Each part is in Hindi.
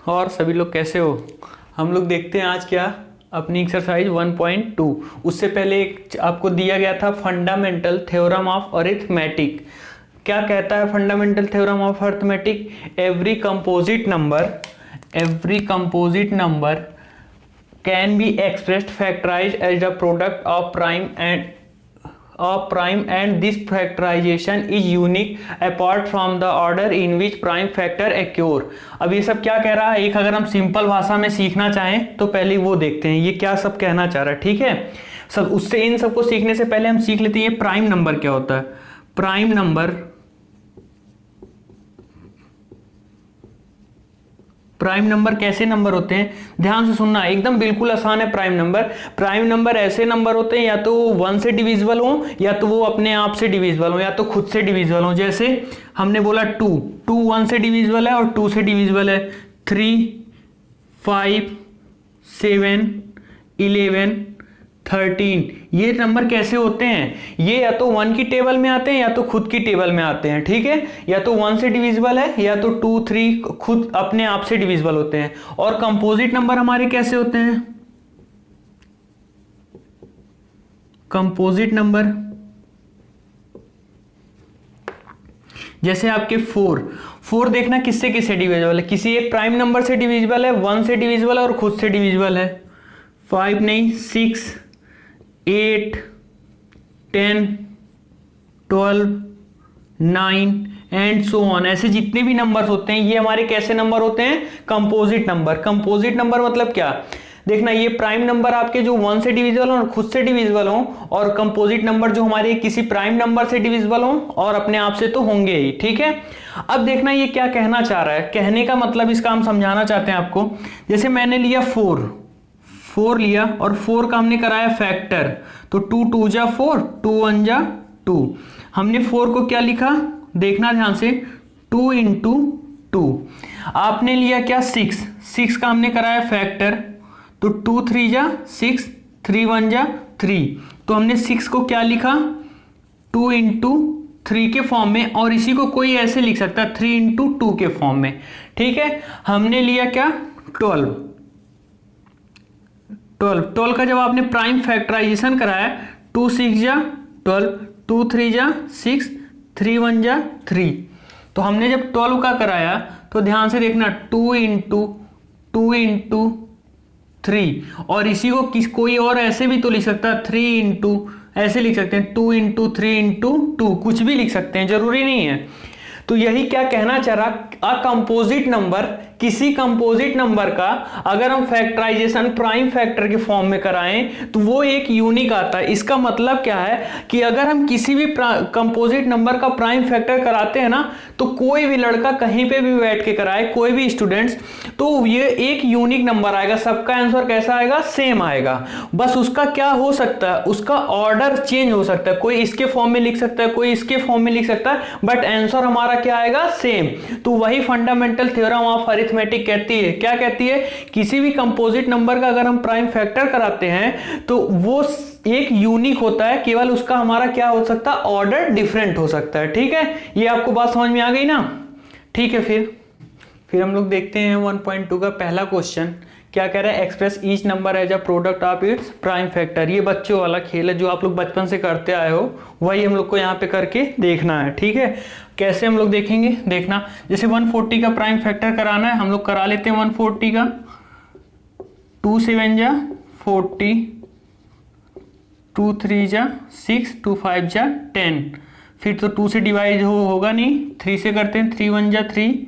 और सभी लोग कैसे हो। हम लोग देखते हैं आज क्या अपनी एक्सरसाइज 1.2। उससे पहले एक आपको दिया गया था फंडामेंटल थ्योरम ऑफ अरिथमेटिक। क्या कहता है fundamental theorem of arithmetic? Every composite number can be expressed factorized as the product of prime and this factorization is unique apart from the order in which prime factor occur. अब ये सब क्या कह रहा है, एक अगर हम सिंपल भाषा में सीखना चाहें तो पहले वो देखते हैं ये क्या सब कहना चाह रहा है। ठीक है, सब उससे इन सबको सीखने से पहले हम सीख लेते हैं ये प्राइम नंबर क्या होता है। प्राइम नंबर कैसे नंबर होते हैं, ध्यान से सुनना, एकदम बिल्कुल आसान है। प्राइम नंबर ऐसे नंबर होते हैं या तो वो 1 से डिविजिबल हो या तो वो अपने आप से डिविजिबल हो या तो खुद से डिविजिबल हो। जैसे हमने बोला 2 1 से डिविजिबल है और 2 से डिविजिबल है। 3 5 7 11 13 ये नंबर कैसे होते हैं, ये या तो 1 की टेबल में आते हैं या तो खुद की टेबल में आते हैं। ठीक है, या तो 1 से डिविजिबल है या तो 2 3 खुद अपने आप से डिविजिबल होते हैं। और कंपोजिट नंबर हमारे कैसे होते हैं? कंपोजिट नंबर जैसे आपके 4 देखना किससे किससे डिविजिबल है, किसी एक प्राइम नंबर से डिविजिबल है, 1 से डिविजिबल है और खुद से डिविजिबल है। 5 नहीं, 6 8 10 12 9 एंड सो ऑन। ऐसे जितने भी नंबर्स होते हैं ये हमारे कैसे नंबर होते हैं? Composite number. कंपोजिट नंबर मतलब क्या, देखना ये प्राइम नंबर आपके जो 1 से डिविजिबल हो और खुद से डिविजिबल हो, और कंपोजिट नंबर जो हमारे किसी प्राइम नंबर से डिविजिबल हो और अपने आप से तो होंगे ही। ठीक है, अब देखना ये क्या कहना चाह रहा है, कहने का मतलब इसका हम समझाना चाहते हैं आपको। जैसे मैंने लिया 4 लिया और 4 का हमने कराया फैक्टर, तो 2 2 जा 4, 2 1 जा 2। हमने 4 को क्या लिखा, देखना ध्यान से, 2 इंटू 2। आपने लिया क्या 6 का हमने कराया फैक्टर, तो 2 3 जा 6, 3 1 जा 3। तो हमने 6 को क्या लिखा, 2 इंटू 3 के फॉर्म में, और इसी को कोई ऐसे लिख सकता है 3 इंटू 2 के फॉर्म में। ठीक है, हमने लिया क्या 12 का जब आपने प्राइम फैक्टराइजेशन कराया, 2 6 जा 12, 2 3 जा 6, 3 1 जा 3। तो हमने जब 12 का कराया तो ध्यान से देखना 2 इंटू 3, और इसी को कोई और ऐसे भी तो लिख सकता है 3 इंटू, ऐसे लिख सकते हैं 2 इंटू 3 इंटू 2, कुछ भी लिख सकते हैं, जरूरी नहीं है। तो यही क्या कहना चाह रहा, अ कंपोजिट नंबर, किसी कंपोजिट नंबर का अगर हम फैक्टराइजेशन प्राइम फैक्टर के फॉर्म में कराएं तो वो एक यूनिक आता है। इसका मतलब क्या है कि अगर हम किसी भी कंपोजिट नंबर का प्राइम फैक्टर कराते हैं ना, तो कोई भी लड़का कहीं पे भी बैठ के कराए, कोई भी स्टूडेंट्स, तो ये एक यूनिक नंबर आएगा, सबका आंसर कैसा आएगा, सेम आएगा। बस उसका क्या हो सकता है, उसका ऑर्डर चेंज हो सकता है, कोई इसके फॉर्म में लिख सकता है, कोई इसके फॉर्म में लिख सकता है, बट आंसर हमारा क्या आएगा, सेम। तो वही फंडामेंटल थ्योरम ऑफ अरिथमेटिक कहती है। क्या कहती है, किसी भी कंपोजिट नंबर का अगर हम प्राइम फैक्टर कराते हैं तो वो एक यूनिक होता है, केवल उसका हमारा क्या हो सकता है, ऑर्डर डिफरेंट हो सकता है। ठीक है, ये आपको बात समझ में आ गई ना। ठीक है, फिर हम लोग देखते हैं 1.2 का पहला क्वेश्चन। क्या कह रहा है, express each number as a product of its prime factor. ये बच्चों वाला खेल है जो आप लोग बचपन से करते आए हो, वही हम लोग को यहाँ पे करके देखना है। ठीक है, कैसे हम लोग देखेंगे, देखना, जैसे 140 का प्राइम फैक्टर कराना है, हम लोग करा लेते हैं 140 का। 2 7 जा 40, 2 3 जा 6, 2 5 जा 10। फिर तो 2 से डिवाइड होगा नहीं, 3 से करते हैं, 3 1 जा 3,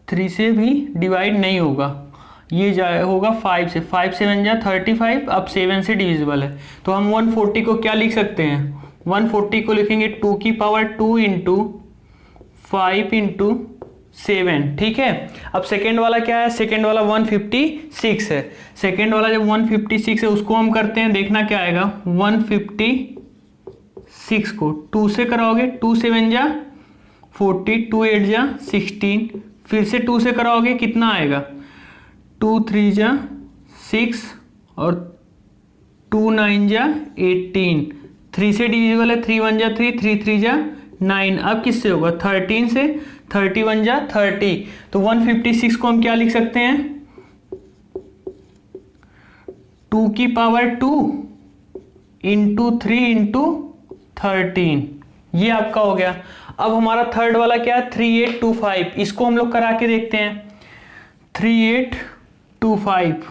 3 से भी डिवाइड नहीं होगा, ये जाए होगा 5 से, 5 7 जा 35, अब 7 से डिविजिबल है। तो हम 140 को क्या लिख सकते हैं, 140 को लिखेंगे 2 की पावर 2 इंटू 5 इंटू 7। ठीक है, अब सेकेंड वाला क्या है, सेकेंड वाला 156 है। सेकेंड वाला जब 156 है उसको हम करते हैं, देखना क्या आएगा, 156 को 2 से कराओगे, 2 7 जा 40, 2 8 जा 16, फिर से 2 से कराओगे कितना आएगा, 2 3 जा 6 और 2 9 जा 18। 3 से डिविजिबल है, 3 1 जा 3, 3 3 जा 9। अब किससे होगा, 13 से, 30 वन जा 30, तो 156 को हम क्या लिख सकते हैं, 2 की पावर 2 इंटू 3 इंटू 13, ये आपका हो गया। अब हमारा थर्ड वाला क्या है, 3825, इसको हम लोग करा के देखते हैं। 3825,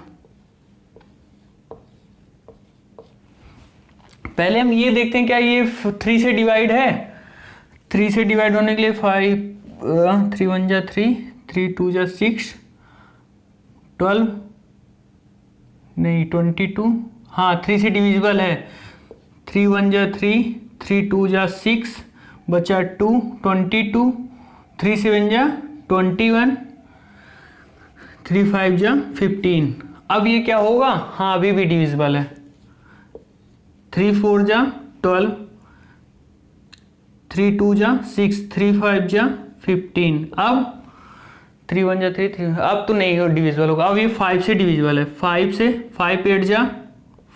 पहले हम ये देखते हैं क्या ये 3 से डिवाइड है। 3 से डिवाइड होने के लिए 5 3 1 जा 3, 3 2 जा 6, 12 नहीं 22, हाँ 3 से डिविजिबल है। 3 1 जा 3, 3 2 जा 6, बचा 2, 22, 3 7 जा 21, 3 5 जा 15। अब ये क्या होगा, हाँ अभी भी डिविजिबल है। 3 4 जा 12, 3 2 जा 6, 3 5 जा 15। अब 3 1 जा 3, 3, अब तो नहीं डिविजिबल होगा। अब ये 5 से डिविजिबल है। 5 से 5 8 जा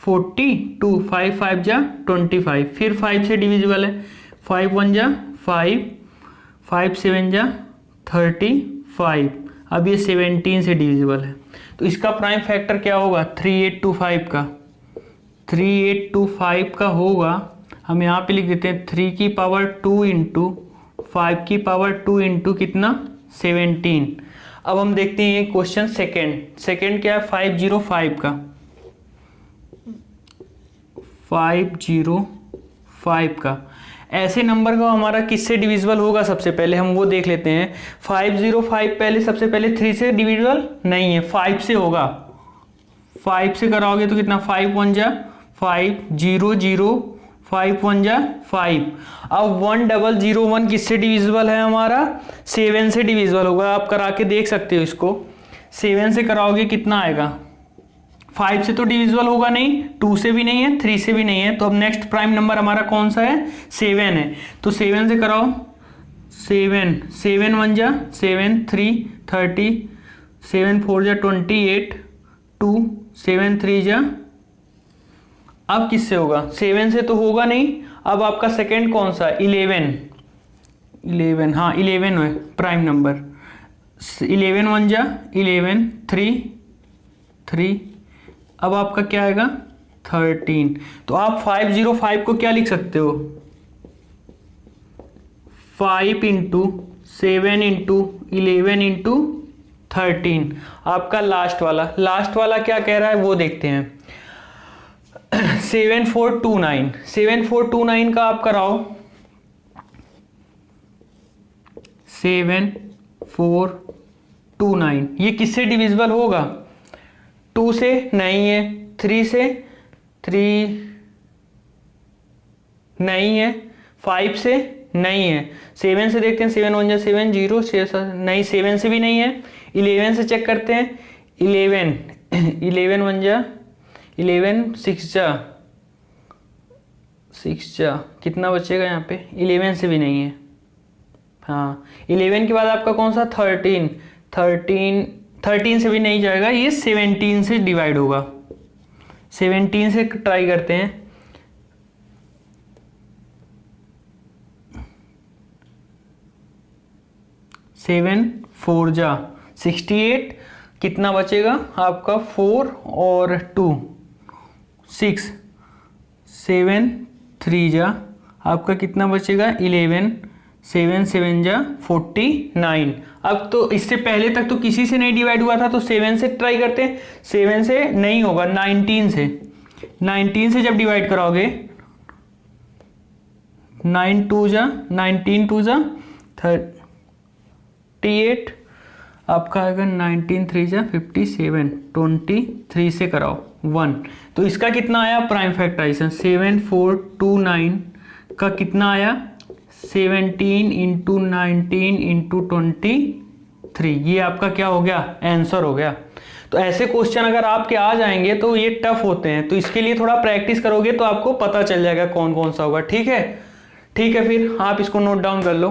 42, 5 5 जा 25, फिर 5 से डिविजिबल है। 5 1 जा 5, 5 7 जा 35, अब ये 17 से डिविजिबल है। तो इसका प्राइम फैक्टर क्या होगा, 3825 का। 3825 का होगा, हम यहाँ पे लिख देते हैं 3 की पावर 2 इंटू 5 की पावर 2 इंटू कितना 17। अब हम देखते हैं ये क्वेश्चन सेकेंड क्या है, 505 का। 505 का ऐसे नंबर का हमारा किससे डिविजिबल होगा, सबसे पहले हम वो देख लेते हैं। 505 पहले सबसे पहले 3 से डिविजिबल नहीं है, 5 से होगा। 5 से कराओगे तो कितना, 5 1 जा 5, 0 0, 5 1 जा 5। अब 1001 किससे डिविजिबल है हमारा, 7 से डिविजिबल होगा। आप करा के देख सकते हो इसको। 7 से कराओगे कितना आएगा, 5 से तो डिविजिबल होगा नहीं, 2 से भी नहीं है, 3 से भी नहीं है। तो अब नेक्स्ट प्राइम नंबर हमारा कौन सा है, 7 है। तो 7 से कराओ, 7 7 1 जा 7, 3 30, 7 4 जा 28, 2 7 3 जा। अब किससे होगा, 7 से तो होगा नहीं। अब आपका सेकेंड कौन सा, 11, हाँ 11 है प्राइम नंबर। 11 1 जा 11, 3 3, अब आपका क्या आएगा 13। तो आप 505 को क्या लिख सकते हो, 5 इंटू 7 इंटू 11 इंटू 13। आपका लास्ट वाला क्या कह रहा है वो देखते हैं। 7429 का आप कराओ। 7429 ये किससे डिविजिबल होगा, 2 से नहीं है, 3 से 3 नहीं है, 5 से नहीं है, 7 से देखते हैं। 7 1 जा 7, 0 6 नहीं, 7 से भी नहीं है। 11 से चेक करते हैं। 11 1 जा 11, 6 जा कितना बचेगा यहाँ पे, 11 से भी नहीं है। हाँ 11 के बाद आपका कौन सा, 13 से भी नहीं जाएगा, ये 17 से डिवाइड होगा। 17 से ट्राई करते हैं। 7 4 जा 68, कितना बचेगा आपका 4 और 2 6, 7 3 जा आपका कितना बचेगा 11, 7 7 जा 49। अब तो इससे पहले तक तो किसी से नहीं डिवाइड हुआ था, तो 7 से ट्राई करते हैं। 7 से नहीं होगा, 19 से जब डिवाइड कराओगे 9 2 जा 19 2 जा 38, आपका आएगा 19 3 जा 57, 23 से कराओ 1। तो इसका कितना आया प्राइम फैक्टराइजेशन, 7429 का कितना आया 17 इंटू 19 इंटू 23। ये आपका क्या हो गया, आंसर हो गया। तो ऐसे क्वेश्चन अगर आपके आ जाएंगे तो ये टफ होते हैं, तो इसके लिए थोड़ा प्रैक्टिस करोगे तो आपको पता चल जाएगा कौन कौन सा होगा। ठीक है फिर आप इसको नोट डाउन कर लो।